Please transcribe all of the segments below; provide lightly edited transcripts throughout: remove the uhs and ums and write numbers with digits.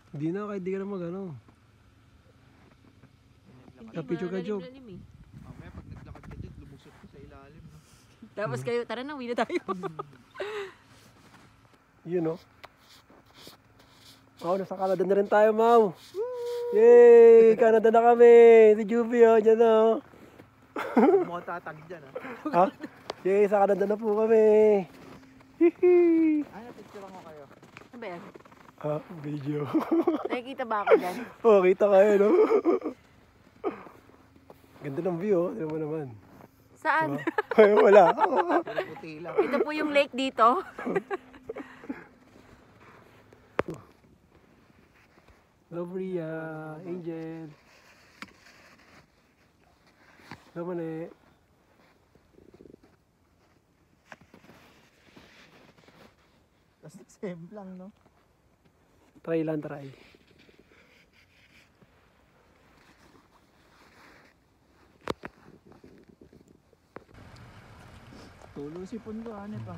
Hindi na, kahit di ka na mag-ano. Kapicture ka, Job. Mamaya pag naglakad ka dyan, lumusot ka sa ilalim. No? Tapos kayo, tara na, uwi na tayo. Yun, no? Oh, nasa Canada na rin tayo, Mau. Yay! Canada na kami! Si Juby, oh, dyan, oh. Mukhang tatag dyan, ha? Ha? Yay, sa Canada na po kami. Hihi! Ay, napicture ko kayo. Ano ba yan? Ha? Video. Nakikita ba ako dyan? Oh, kita kayo, no? Ganda ng view, oh. Tignan mo naman. Saan? Ay, wala. Puro puti lang. Ito po yung lake dito. Lovria, Angel. Naman eh. Tapos same lang, no? Try lang, try. Tulo si Pundo, ano pa?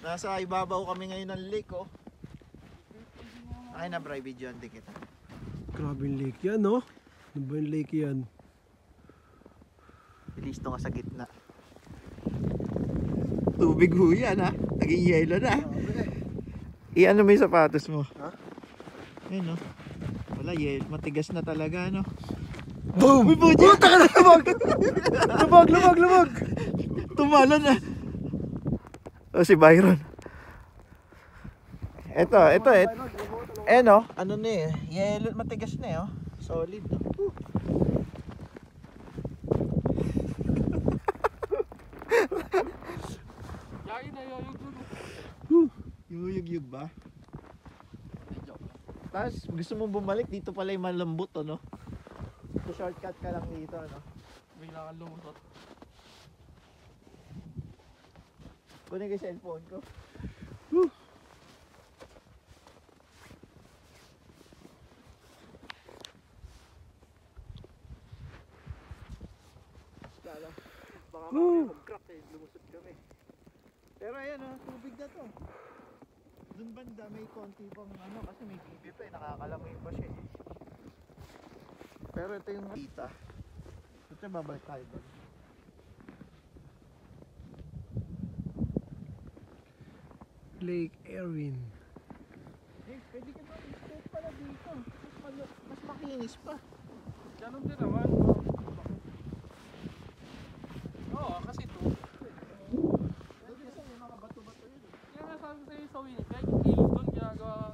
Nasa ibabaw kami ngayon ng lake, oh. Ay na, bro, video din kita. Grabe yung lake yan, no? Ano ba yung lake yan? Listo ka sa gitna. Tubig ho yan, ha? Naging yelo na. I-ano mo yung sapatos mo? Ha? Ayun, no? Wala, yelo. Matigas na talaga, no? Boom! Puta ka na, lumag! Lumag! Tumalo na. O, si Byron. Ito. Eh, no? Ano na eh? Yelo, matigas na eh, oh. Solid, no? Yuyug-yug ba? Tapos gusto mong bumalik dito pala yung malambot, no? So shortcut ka lang dito, no? Bigla kang lumusot. Kunin ko yung cellphone ko. Baka mamaya mag-crack eh, lumusot kami. Pero ayan, tubig na to. Doon banda may konti pang ano kasi may TV pa eh, nakakalamoy pa siya eh. Pero ito yung kita. Ito babalik tayo doon. Lake Erwin. Eh, pwede ka ba i-step pala dito. Mas makinis pa. Ganun din naman. Oo, kasi ito. Kasi may mga bato-bato yun eh. Kaya nga sabi sa'yo sa Winnipeg, yung ilog doon ginagawa